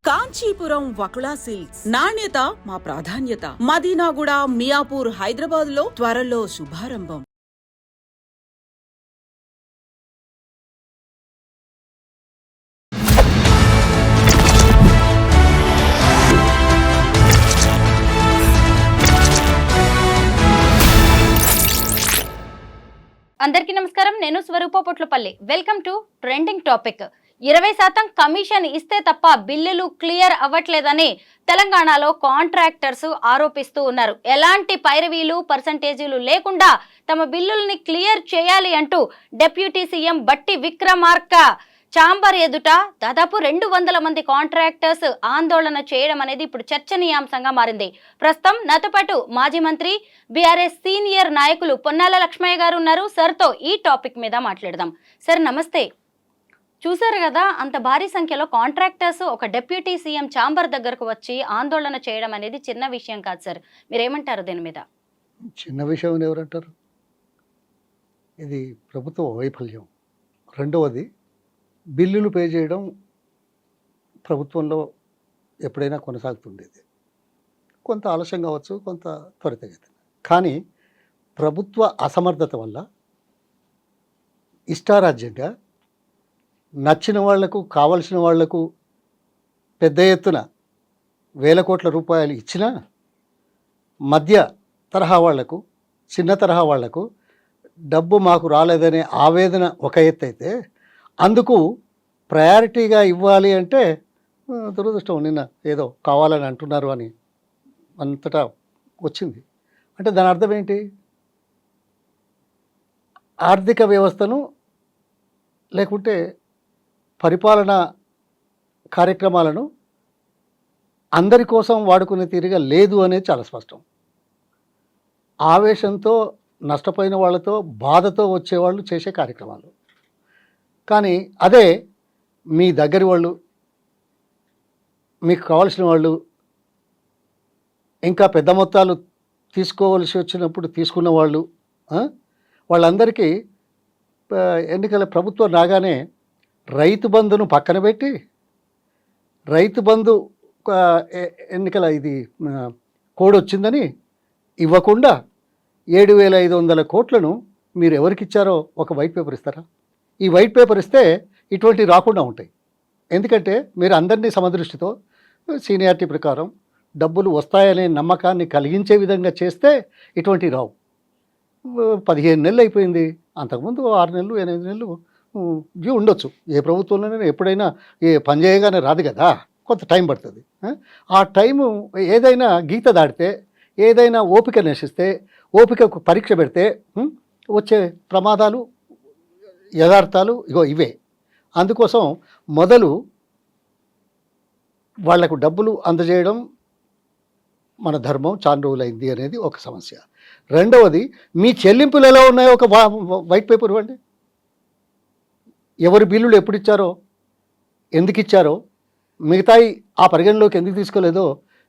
Kanchipuram Vakula silks నాణ్యత మా ప్రాధాన్యత. మదీనాగూడ, మియాపూర్, హైదరాబాద్ లో త్వరలో శుభారంభం. అందరికీ నమస్కారం. నేను Swaroopa Potlapalli. Welcome to trending topic. 20% commission ఇస్తే తప్ప బిల్లులు క్లియర్ అవ్వట్లేదని తెలంగాణలో కాంట్రాక్టర్స్ ఆరోపిస్తూ ఉన్నారు. ఎలాంటి పైరవీలు పర్సంటేజీలు లేకుండా తమ బిల్లుల్ని క్లియర్ చేయాలి అంటూ డిప్యూటీ సీఎం బట్టి విక్రమార్క చాంబర్ ఎదుట దాదాపు 200 మంది కాంట్రాక్టర్స్ ఆందోళన చేయడం అనేది ఇప్పుడు చర్చనీయాంశంగా మారింది. ప్రస్తుతం నాతో పాటు మాజీ మంత్రి బీఆర్ఎస్ సీనియర్ నాయకులు పొన్నాల లక్ష్మయ్య గారు ఉన్నారు. సార్తో ఈ టాపిక్ మీద మాట్లాడదాం. సార్ నమస్తే. చూసారు కదా, అంత భారీ సంఖ్యలో కాంట్రాక్టర్స్ ఒక డిప్యూటీ సీఎం చాంబర్ దగ్గరకు వచ్చి ఆందోళన చేయడం అనేది చిన్న విషయం కాదు సార్. మీరేమంటారు దీని మీద? చిన్న విషయం ఎవరంటారు? ఇది ప్రభుత్వ వైఫల్యం. రెండవది, బిల్లులు పే చేయడం ప్రభుత్వంలో ఎప్పుడైనా కొనసాగుతుండేది. కొంత ఆలస్యం కావచ్చు, కొంత త్వరితగతిన. కానీ ప్రభుత్వ అసమర్థత వల్ల ఇష్టారాజ్యంగా నచ్చిన వాళ్లకు, కావలసిన వాళ్లకు పెద్ద ఎత్తున వేల కోట్ల రూపాయలు ఇచ్చినా మధ్య తరహా వాళ్లకు, చిన్న తరహా వాళ్లకు డబ్బు మాకు రాలేదనే ఆవేదన ఒక ఎత్తు అయితే, అందుకు ప్రయారిటీగా ఇవ్వాలి అంటే దురదృష్టం. నిన్న ఏదో కావాలని అంటున్నారు అని అంతటా వచ్చింది. అంటే దాని అర్థం ఏంటి? ఆర్థిక వ్యవస్థను లేకుంటే పరిపాలన కార్యక్రమాలను అందరి కోసం వాడుకునే తీరుగా లేదు అనేది చాలా స్పష్టం. ఆవేశంతో నష్టపోయిన వాళ్ళతో, బాధతో వచ్చేవాళ్ళు చేసే కార్యక్రమాలు. కానీ అదే మీ దగ్గరి వాళ్ళు, మీకు కావాల్సిన వాళ్ళు, ఇంకా పెద్ద మొత్తాలు తీసుకోవలసి వచ్చినప్పుడు తీసుకున్న వాళ్ళు, వాళ్ళందరికీ ఎన్నికల ప్రభుత్వం రాగానే రైతు బంధును పక్కన పెట్టి, రైతు బంధు ఎన్నికల ఇది కోడ్ వచ్చిందని ఇవ్వకుండా 7,500 కోట్లను మీరు ఎవరికి ఇచ్చారో ఒక వైట్ పేపర్ ఇస్తారా? ఈ వైట్ పేపర్ ఇస్తే ఇటువంటివి రాకుండా ఉంటాయి. ఎందుకంటే మీరు అందరినీ సమదృష్టితో, సీనియారిటీ ప్రకారం డబ్బులు వస్తాయనే నమ్మకాన్ని కలిగించే విధంగా చేస్తే ఇటువంటివి రావు. 15 నెలలు అయిపోయింది. అంతకుముందు 6 నెలలు, 8 నెలలు డ్యూ ఉండొచ్చు. ఏ ప్రభుత్వంలోనైనా ఎప్పుడైనా పని చేయగానే రాదు కదా, కొంత టైం పడుతుంది. ఆ టైము ఏదైనా గీత దాటితే, ఏదైనా ఓపిక నశిస్తే, ఓపికకు పరీక్ష పెడితే వచ్చే ప్రమాదాలు, యథార్థాలు ఇవే. అందుకోసం మొదలు వాళ్లకు డబ్బులు అందజేయడం మన ధర్మం, చాలా రోజులైంది అనేది ఒక సమస్య. రెండవది, మీ చెల్లింపులు ఎలా ఉన్నాయో ఒక వైట్ పేపర్ ఇవ్వండి. ఎవరి బిల్లులు ఎప్పుడు ఇచ్చారో, ఎందుకు ఇచ్చారో, మిగతాయి ఆ పరిగణలోకి ఎందుకు తీసుకోలేదో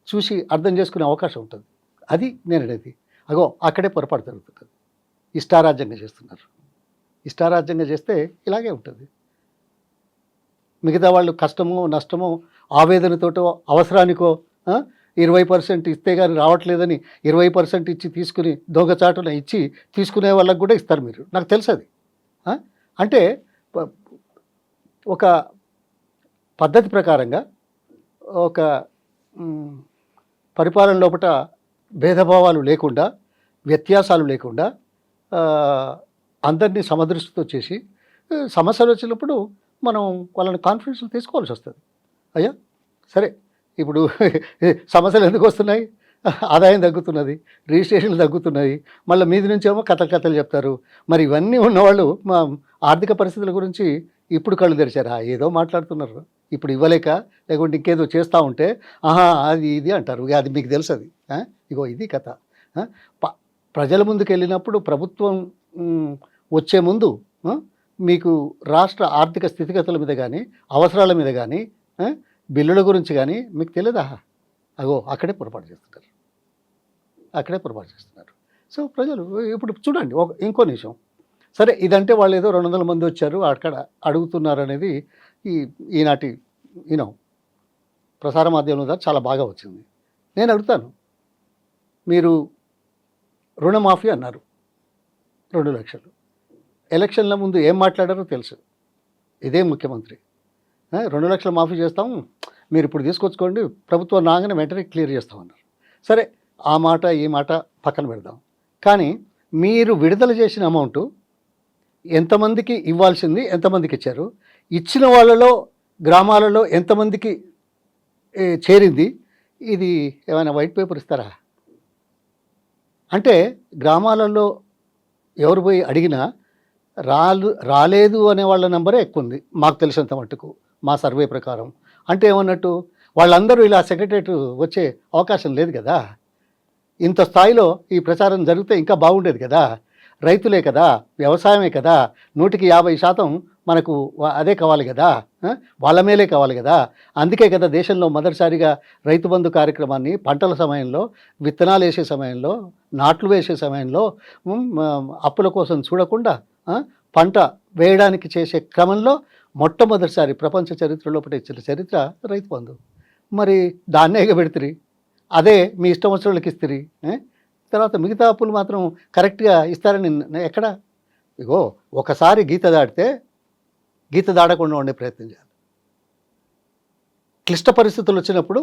చూసి అర్థం చేసుకునే అవకాశం ఉంటుంది. అది నేను అనేది. అక్కడే పొరపాటు జరుగుతుంది. ఇష్టారాజ్యంగా చేస్తున్నారు. ఇష్టారాజ్యంగా చేస్తే ఇలాగే ఉంటుంది. మిగతా వాళ్ళు కష్టమో, నష్టమో, ఆవేదనతోటో, అవసరానికో 20% ఇస్తే కానీ రావట్లేదని 20% ఇచ్చి తీసుకుని దొంగచాటున ఇచ్చి తీసుకునే వాళ్ళకు కూడా ఇస్తారు మీరు. నాకు తెలుసు అది. అంటే ఒక పద్ధతి ప్రకారంగా, ఒక పరిపాలన లోపల భేదభావాలు లేకుండా, వ్యత్యాసాలు లేకుండా అందరినీ సమదృష్టితో చేసి సమస్యలు వచ్చినప్పుడు మనం వాళ్ళని కాన్ఫిడెన్స్లో తీసుకోవాల్సి వస్తుంది. అయ్యా సరే, ఇప్పుడు సమస్యలు ఎందుకు వస్తున్నాయి? ఆదాయం తగ్గుతున్నది, రిజిస్ట్రేషన్లు తగ్గుతున్నాయి, మళ్ళీ మీది నుంచేమో కథలు చెప్తారు. మరి ఇవన్నీ ఉన్నవాళ్ళు మా ఆర్థిక పరిస్థితుల గురించి ఇప్పుడు కళ్ళు తెరిచారా? ఏదో మాట్లాడుతున్నారు. ఇప్పుడు ఇవ్వలేక, లేకుంటే ఇంకేదో చేస్తూ ఉంటే అది ఇది అంటారు. అది మీకు తెలుసు. అది ఇది కథ. ప్రజల ముందుకు వెళ్ళినప్పుడు, ప్రభుత్వం వచ్చే ముందు మీకు రాష్ట్ర ఆర్థిక స్థితిగతుల మీద కానీ, అవసరాల మీద కానీ, బిల్లుల గురించి కానీ మీకు తెలియదా? అక్కడే పొరపాటు చేస్తున్నారు. సో ప్రజలు ఇప్పుడు చూడండి, ఇంకో నిమిషం. సరే, ఇదంటే వాళ్ళు ఏదో 200 మంది వచ్చారు అక్కడ అడుగుతున్నారు అనేది ఈనాటి యూనో ప్రసార మాధ్యమం ద్వారా చాలా బాగా వచ్చింది. నేను అడుగుతాను, మీరు రుణమాఫీ అన్నారు 2 లక్షలు. ఎలక్షన్ల ముందు ఏం మాట్లాడారో తెలుసు. ఇదే ముఖ్యమంత్రి 2 లక్షలు మాఫీ చేస్తాం, మీరు ఇప్పుడు తీసుకొచ్చుకోండి, ప్రభుత్వం రాగానే వెంటనే క్లియర్ చేస్తామన్నారు. సరే, ఆ మాట ఈ మాట పక్కన పెడదాం. కానీ మీరు విడుదల చేసిన అమౌంట్ ఎంతమందికి ఇవ్వాల్సింది, ఎంతమందికి ఇచ్చారు, ఇచ్చిన వాళ్ళలో గ్రామాలలో ఎంతమందికి చేరింది, ఇది ఏమైనా వైట్ పేపర్ ఇస్తారా? అంటే గ్రామాలలో ఎవరు పోయి అడిగినా రాలేదు అనే వాళ్ళ నెంబరే ఎక్కువ ఉంది మాకు తెలిసినంత మట్టుకు, మా సర్వే ప్రకారం. అంటే ఏమన్నట్టు, వాళ్ళందరూ ఇలా సెక్రటరేట్ వచ్చే అవకాశం లేదు కదా. ఇంత స్థాయిలో ఈ ప్రచారం జరిగితే ఇంకా బాగుండేది కదా. రైతులే కదా, వ్యవసాయమే కదా, 100% మనకు అదే కావాలి కదా, వాళ్ళ మేలే కావాలి కదా. అందుకే కదా దేశంలో మొదటిసారిగా రైతు బంధు కార్యక్రమాన్ని పంటల సమయంలో, విత్తనాలు వేసే సమయంలో, నాట్లు వేసే సమయంలో అప్పుల కోసం చూడకుండా పంట వేయడానికి చేసే క్రమంలో మొట్టమొదటిసారి ప్రపంచ చరిత్రలో ఇచ్చిన చరిత్ర రైతు బంధు. మరి దాన్నే ఎగబెడుతురి, అదే మీ ఇష్టం వచ్చిన వాళ్ళకి ఇస్తురి. తర్వాత మిగతా అప్పులు మాత్రం కరెక్ట్గా ఇస్తారని ఎక్కడ? ఇగో, ఒకసారి గీత దాటితే గీత దాడకుండా ఉండే ప్రయత్నం చేయాలి. క్లిష్ట పరిస్థితులు వచ్చినప్పుడు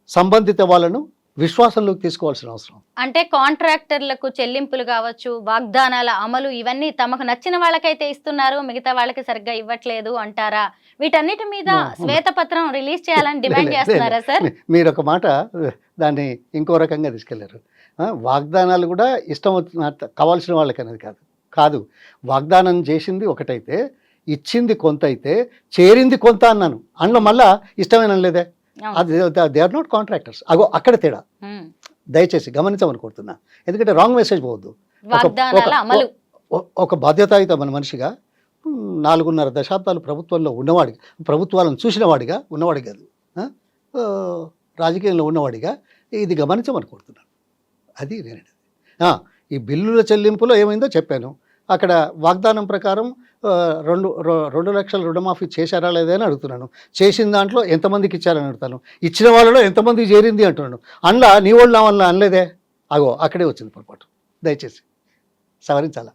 సంబంధిత వాళ్ళను విశ్వాసంలోకి తీసుకోవాల్సిన అవసరం. అంటే కాంట్రాక్టర్లకు చెల్లింపులు కావచ్చు, వాగ్దానాల అమలు, ఇవన్నీ తమకు నచ్చిన వాళ్ళకైతే ఇస్తున్నారు, మిగతా వాళ్ళకి సరిగ్గా ఇవ్వట్లేదు అంటారా? వీటన్నిటి మీద శ్వేతపత్రం రిలీజ్ చేయాలని డిమాండ్ చేస్తున్నారా సార్? మీరు ఒక మాట దాన్ని ఇంకో రకంగా తీసుకెళ్లారు. వాగ్దానాలు కూడా ఇష్టం కావాల్సిన వాళ్ళకి అనేది కాదు. వాగ్దానం చేసింది ఒకటైతే, ఇచ్చింది కొంత అయితే, చేరింది కొంత అన్నాను. అందులో మళ్ళా ఇష్టమైన లేదే, దే ఆర్ నాట్ కాంట్రాక్టర్స్. అగో అక్కడ తేడా, దయచేసి గమనించమని కోరుతున్నా. ఎందుకంటే రాంగ్ మెసేజ్ పోవద్దు. ఒక బాధ్యతాయుతమైన మనిషిగా 4.5 దశాబ్దాలు ప్రభుత్వంలో ఉన్నవాడిగా, ప్రభుత్వాలను చూసిన వాడిగా ఉన్నవాడి కాదు, రాజకీయంలో ఉన్నవాడిగా ఇది గమనించమని కోరుతున్నాను. అది నేనండి. ఈ బిల్లుల చెల్లింపులో ఏమైందో చెప్పాను. అక్కడ వాగ్దానం ప్రకారం 2 లక్షల రుణమాఫీ చేశారా లేదని అడుగుతున్నాను. చేసిన దాంట్లో ఎంతమందికి ఇచ్చారని అడుగుతాను. ఇచ్చిన వాళ్ళలో ఎంతమందికి చేరింది అంటున్నాను. అందులో నీ వాళ్ళు నా వల్ల అనలేదే, అగో అక్కడే వచ్చింది పొరపాటు. దయచేసి సవరించాలా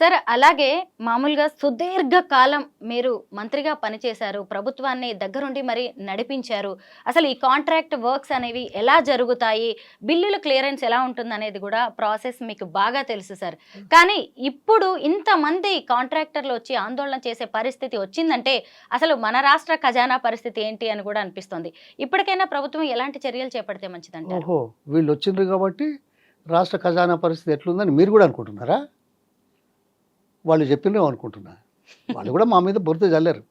సార్? అలాగే మామూలుగా సుదీర్ఘ కాలం మీరు మంత్రిగా పనిచేశారు, ప్రభుత్వాన్ని దగ్గరుండి మరి నడిపించారు. అసలు ఈ కాంట్రాక్ట్ వర్క్స్ అనేవి ఎలా జరుగుతాయి, బిల్లుల క్లియరెన్స్ ఎలా ఉంటుంది అనేది కూడా ప్రాసెస్ మీకు బాగా తెలుసు సార్. కానీ ఇప్పుడు ఇంతమంది కాంట్రాక్టర్లు వచ్చి ఆందోళన చేసే పరిస్థితి వచ్చిందంటే అసలు మన రాష్ట్ర ఖజానా పరిస్థితి ఏంటి అని కూడా అనిపిస్తుంది. ఇప్పటికైనా ప్రభుత్వం ఎలాంటి చర్యలు చేపడితే మంచిదంటే? ఓహో, వీళ్ళు వచ్చిండ్రు కాబట్టి రాష్ట్ర ఖజానా పరిస్థితి ఎట్లుందని మీరు కూడా అనుకుంటున్నారా? వాళ్ళు చెప్పినవి అనుకుంటున్నా. వాళ్ళు కూడా మా మీద బురద చల్లారు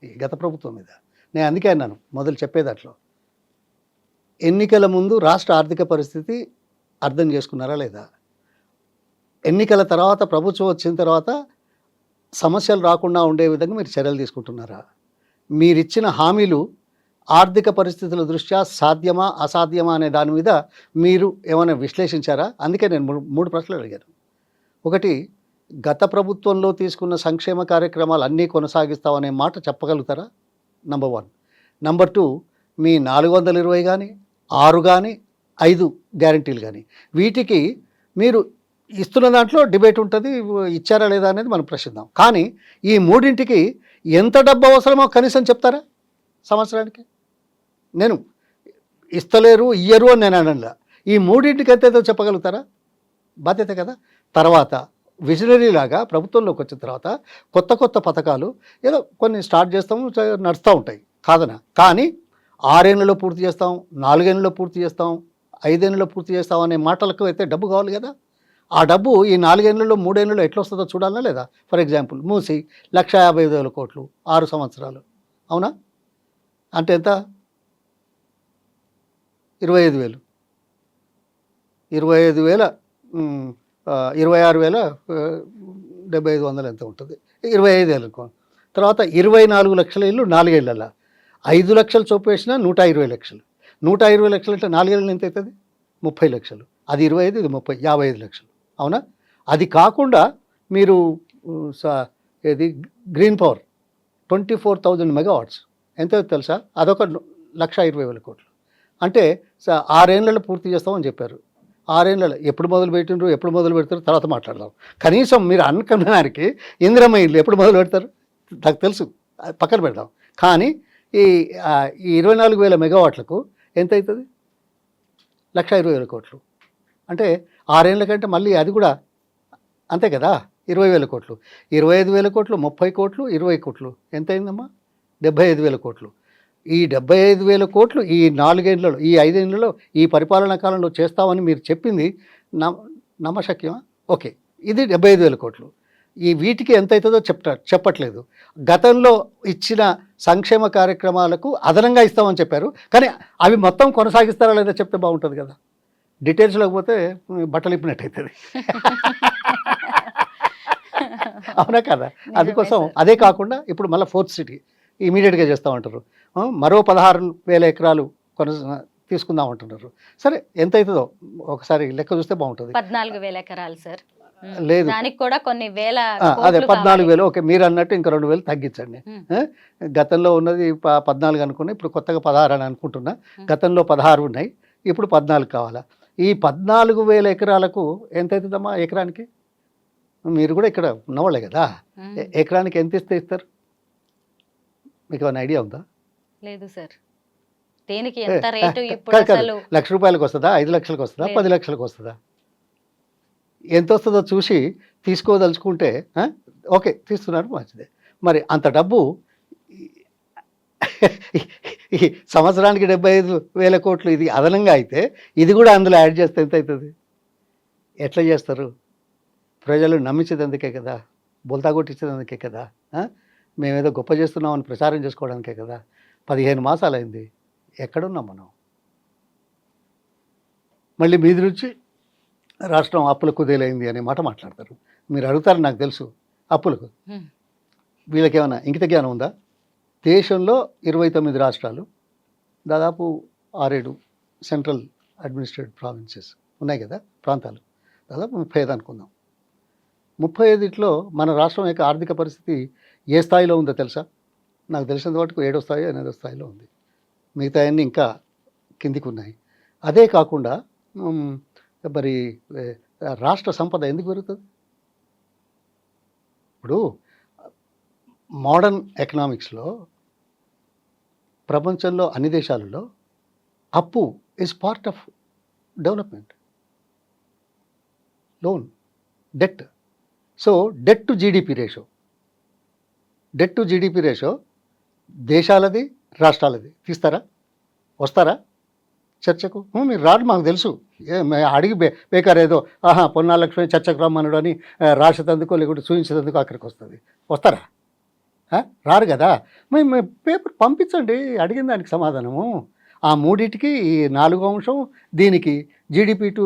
ఈ గత ప్రభుత్వం మీద. నేను అందుకే అన్నాను మొదలు చెప్పేదాంట్లో, ఎన్నికల ముందు రాష్ట్ర ఆర్థిక పరిస్థితి అర్థం చేసుకున్నారా లేదా, ఎన్నికల తర్వాత ప్రభుత్వం వచ్చిన తర్వాత సమస్యలు రాకుండా ఉండే విధంగా మీరు చర్యలు తీసుకుంటున్నారా, మీరిచ్చిన హామీలు ఆర్థిక పరిస్థితుల దృష్ట్యా సాధ్యమా అసాధ్యమా అనే దాని మీద మీరు ఏమైనా విశ్లేషించారా? అందుకే నేను 3 ప్రశ్నలు అడిగాను. ఒకటి, గత ప్రభుత్వంలో తీసుకున్న సంక్షేమ కార్యక్రమాలు అన్నీ కొనసాగిస్తామనే మాట చెప్పగలుగుతారా? నంబర్ 1. నంబర్ 2, మీ 420 కానీ 6 కానీ 5 గ్యారంటీలు కానీ వీటికి మీరు ఇస్తున్న దాంట్లో డిబేట్ ఉంటుంది, ఇచ్చారా లేదా అనేది మనం ప్రశ్నిద్దాం. కానీ ఈ 3ంటికి ఎంత డబ్బు అవసరమో కనీసం చెప్తారా సంవత్సరానికి? నేను ఇస్తలేరు ఇయ్యరు అని నేను అనలా. ఈ 3ంటికి ఎంతేదో చెప్పగలుగుతారా? బాధ్యత కదా. తర్వాత విజనరీ లాగా ప్రభుత్వంలోకి వచ్చిన తర్వాత కొత్త పథకాలు ఏదో కొన్ని స్టార్ట్ చేస్తాము, నడుస్తూ ఉంటాయి కాదనా. కానీ 6 ఏళ్ళలో పూర్తి చేస్తాం, 4 ఏళ్ళలో పూర్తి చేస్తాం, 5 ఏళ్ళలో పూర్తి చేస్తాం అనే మాటలకు అయితే డబ్బు కావాలి కదా. ఆ డబ్బు ఈ 4 ఏళ్ళలో 3 ఏళ్ళలో ఎట్లా వస్తుందో చూడాలా లేదా? ఫర్ ఎగ్జాంపుల్ మూసి 1,55,000 కోట్లు 6 సంవత్సరాలు, అవునా? అంటే ఎంత? 25,000, 26,750 ఎంత ఉంటుంది? 25,000 అనుకో. తర్వాత 24 లక్షల ఇల్లు 4 ఏళ్ళల్లో 5 లక్షలు చొప్పు వేసినా 120 లక్షలు. 120 లక్షలు అంటే 4 ఏళ్ళు ఎంత అవుతుంది? 30 లక్షలు. అది 25, ఇది 30, 55 లక్షలు, అవునా? అది కాకుండా మీరు ఏది గ్రీన్ పవర్ 24,000 మెగావాట్స్ ఎంతో తెలుసా? అదొక 1,20,000 కోట్లు. అంటే 6 ఏళ్లలో పూర్తి చేస్తామని చెప్పారు. 6 ఏళ్లలో ఎప్పుడు మొదలు పెట్టిండ్రు, ఎప్పుడు మొదలు పెడతారు తర్వాత మాట్లాడదాం. కనీసం మీరు అనుకున్న దానికి ఇందిరమ్మ ఇల్లు ఎప్పుడు మొదలు పెడతారు నాకు తెలుసు, అది పక్కన పెడదాం. కానీ ఈ 24,000 మెగావాట్లకు ఎంత అవుతుంది? 1,20,000 కోట్లు. అంటే 6 ఏళ్ళ కంటే మళ్ళీ అది కూడా అంతే కదా, 20,000 కోట్లు. 25,000 కోట్లు, 30 కోట్లు, 20 కోట్లు ఎంత అయిందమ్మా? 75,000 కోట్లు. ఈ 75,000 కోట్లు ఈ 4 ఏళ్లలో, ఈ 5 ఏళ్లలో, ఈ పరిపాలనా కాలంలో చేస్తామని మీరు చెప్పింది నమ్మశక్యమా? ఓకే, ఇది 75,000 కోట్లు. ఈ వీటికి ఎంత అవుతుందో చెప్పట్లేదు. గతంలో ఇచ్చిన సంక్షేమ కార్యక్రమాలకు అదనంగా ఇస్తామని చెప్పారు, కానీ అవి మొత్తం కొనసాగిస్తారా లేదా చెప్తే బాగుంటుంది కదా. డీటెయిల్స్లోకి పోతే బట్టలు ఇప్పినట్టు అవుతుంది. అవునా కదా? అందుకోసం అదే కాకుండా ఇప్పుడు మళ్ళీ 4th సిటీ ఇమీడియట్గా చేస్తామంటారు. మరో 16,000 ఎకరాలు తీసుకుందాం అంటున్నారు. సరే, ఎంత అవుతుందో ఒకసారి లెక్క చూస్తే బాగుంటుంది. 14,000 ఎకరాలు సార్. లేదు, దానికి కూడా కొన్ని వేల అదే 14,000. ఓకే, మీరు అన్నట్టు ఇంకా 2,000 తగ్గించండి. గతంలో ఉన్నది 14 అనుకున్నా, ఇప్పుడు కొత్తగా 16 అని అనుకుంటున్నా. గతంలో 16 ఉన్నాయి, ఇప్పుడు 14 కావాలా? ఈ 14,000 ఎకరాలకు ఎంత అవుతుందమ్మా ఎకరానికి? మీరు కూడా ఇక్కడ ఉన్నవాళ్ళే కదా, ఎకరానికి ఎంత ఇస్తారు? మీకు ఏమైనా ఐడియా ఉందా? లేదు సార్. దేనికి ఎంత రేటు ఇప్పుడు అసలు? ₹1,00,000 వస్తుందా? 5 లక్షలకు వస్తుందా? 10 లక్షలకు వస్తుందా? ఎంత వస్తుందో చూసి తీసుకోదలుచుకుంటే ఓకే, తీస్తున్నారు, మంచిదే. మరి అంత డబ్బు ఈ సంవత్సరానికి 75,000 కోట్లు ఇది అదనంగా అయితే, ఇది కూడా అందులో యాడ్ చేస్తే ఎంత అవుతుంది? ఎట్లా చేస్తారు? ప్రజలు నమ్మించేది అందుకే కదా, బొల్తా కొట్టించేది అందుకే కదా, మేమేదో గొప్ప చేస్తున్నామని ప్రచారం చేసుకోవడానికే కదా. 15 మాసాలు అయింది, ఎక్కడున్నాం మనం? మళ్ళీ మీది నుంచి రాష్ట్రం అప్పుల కుదేలైంది అనే మాట మాట్లాడతారు. మీరు అడుగుతారు, నాకు తెలుసు, అప్పులకు వీళ్ళకేమైనా ఇంకిత జ్ఞానం ఉందా? దేశంలో 29 రాష్ట్రాలు, దాదాపు 6-7 సెంట్రల్ అడ్మినిస్ట్రేటివ్ ప్రావిన్సెస్ ఉన్నాయి కదా, ప్రాంతాలు, దాదాపు 35 అనుకుందాం. 35లో మన రాష్ట్రం యొక్క ఆర్థిక పరిస్థితి ఏ స్థాయిలో ఉందో తెలుసా? నాకు తెలిసినంత వరకు 7వ స్థాయి, 8వ స్థాయిలో ఉంది. మిగతా అన్నీ ఇంకా కిందికి ఉన్నాయి. అదే కాకుండా మరి రాష్ట్ర సంపద ఎందుకు పెరుగుతుంది? ఇప్పుడు మోడర్న్ ఎకనామిక్స్లో ప్రపంచంలో అన్ని దేశాలలో అప్పు is part of development. Loan, debt. So debt to GDP ratio దేశాలది, రాష్ట్రాలది. తీస్తారా? వస్తారా చర్చకు? మీరు రాడు, మాకు తెలుసు. అడిగి బేకారు ఏదో పొన్నాల లక్ష్మి చర్చకు రమ్మనుడు అని రాసేందుకో లేకుంటే చూపించేందుకు అక్కడికి వస్తారా? రారు కదా. మేము పేపర్ పంపించండి, అడిగిన దానికి సమాధానము. ఆ మూడింటికి ఈ 4వ అంశం, దీనికి GDP to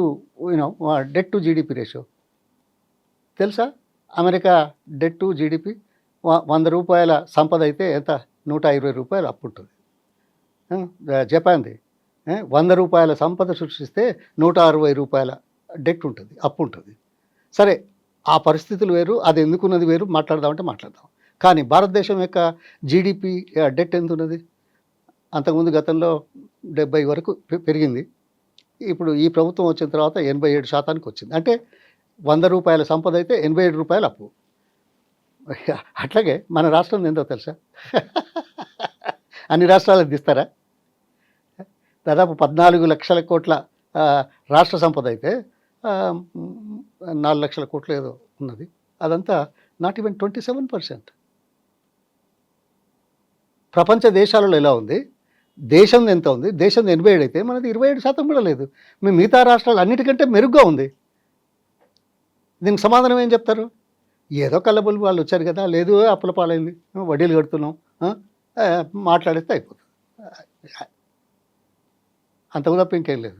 debt to GDP ratio తెలుసా? అమెరికా డెట్ టు జీడిపి ₹100 సంపద అయితే ఎంత? ₹120 అప్పు ఉంటుంది. జపాన్ది ₹100 సంపద సృష్టిస్తే ₹160 డెట్ ఉంటుంది, అప్పు ఉంటుంది. సరే, ఆ పరిస్థితులు వేరు, అది ఎందుకున్నది వేరు, మాట్లాడదామంటే మాట్లాడదాం. కానీ భారతదేశం యొక్క జీడిపి డెట్ ఎంత ఉన్నది? అంతకుముందు గతంలో 70 వరకు పెరిగింది. ఇప్పుడు ఈ ప్రభుత్వం వచ్చిన తర్వాత 87% వచ్చింది. అంటే ₹100 సంపద అయితే ₹87 అప్పు. అట్లాగే మన రాష్ట్రం ఎంతో తెలుసా? అన్ని రాష్ట్రాలకు తీస్తారా? దాదాపు 14 లక్షల కోట్ల రాష్ట్ర సంపద అయితే 4 లక్షల కోట్లు ఏదో ఉన్నది. అదంతా నాట్ ఈవెన్ 27%. ప్రపంచ దేశాలలో ఎలా ఉంది? దేశం ఎంత ఉంది? దేశం 87 అయితే మనది 27% కూడా లేదు. మీ మిగతా రాష్ట్రాలు అన్నిటికంటే మెరుగ్గా ఉంది. దీనికి సమాధానం ఏం చెప్తారు? ఏదో కళ్ళబొల్లి వాళ్ళు వచ్చారు కదా, లేదు అప్పుల పాలైంది, వడ్డీలు కడుతున్నాం, మాట్లాడిస్తే అయిపోతుంది. అంతకు తప్ప ఇంకేం లేదు.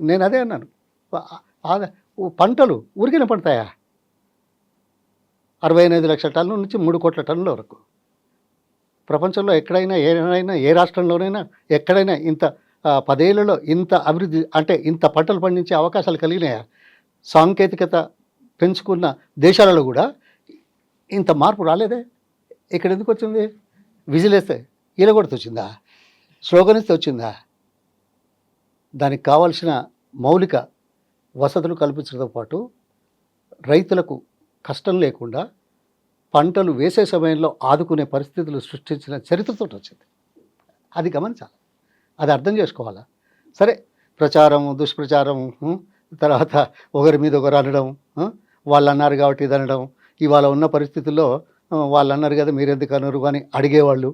నేను అదే అన్నాను, పంటలు ఊరికిన పండుతాయా? 65 లక్షల టన్నుల నుంచి 3 కోట్ల టన్నుల వరకు. ప్రపంచంలో ఎక్కడైనా ఏ రాష్ట్రంలోనైనా ఎక్కడైనా ఇంత 10 ఏళ్లలో ఇంత అభివృద్ధి, అంటే ఇంత పంటలు పండించే అవకాశాలు కలిగినాయా? సాంకేతికత పెంచుకున్న దేశాలలో కూడా ఇంత మార్పు రాలేదే. ఇక్కడ ఎందుకు వచ్చింది? విజిలేస్తే ఈలగొడితే వచ్చిందా, స్లోగన్ ఇస్తే వచ్చిందా? దానికి కావాల్సిన మౌలిక వసతులు కల్పించడంతో పాటు రైతులకు కష్టం లేకుండా పంటలు వేసే సమయంలో ఆదుకునే పరిస్థితులు సృష్టించిన చరిత్రతో వచ్చింది. అది గమనించాలి, అది అర్థం చేసుకోవాలా. సరే, ప్రచారం దుష్ప్రచారం, తర్వాత ఒకరి మీద ఒకరు అనడం, వాళ్ళు అన్నారు కాబట్టి ఇది అనడం, ఇవాళ ఉన్న పరిస్థితుల్లో వాళ్ళు అన్నారు కదా మీరెందుకు అనరు అని అడిగేవాళ్ళు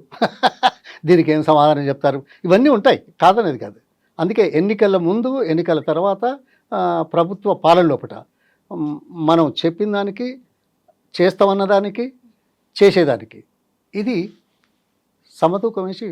దీనికి ఏం సమాధానం చెప్తారు, ఇవన్నీ ఉంటాయి, కాదనేది కాదు. అందుకే ఎన్నికల ముందు ఎన్నికల తర్వాత ప్రభుత్వ పాలన లోపల మనం చెప్పిన దానికి, చేస్తామన్న దానికి, చేసేదానికి ఇది సమతూకం వేసి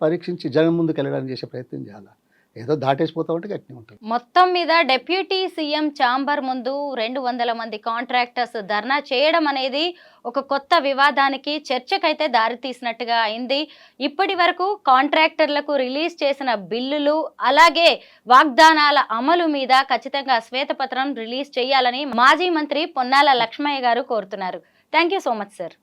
పరీక్షించి జనం ముందుకు వెళ్ళడానికి చేసే ప్రయత్నం చేయాలి. ఏదో దాటేసిపోతా ఉంటే గట్టిగా ఉంటుంది. మొత్తం మీద డిప్యూటీ సీఎం ఛాంబర్ ముందు 200 మంది కాంట్రాక్టర్స్ ధర్నా చేయడం అనేది ఒక కొత్త వివాదానికి, చర్చకైతే దారితీసినట్టుగా అయింది. ఇప్పటి వరకు కాంట్రాక్టర్లకు రిలీజ్ చేసిన బిల్లులు, అలాగే వాగ్దానాల అమలు మీద ఖచ్చితంగా శ్వేతపత్రం రిలీజ్ చేయాలని మాజీ మంత్రి పొన్నాల లక్ష్మయ్య గారు కోరుతున్నారు. Thank you so much sir.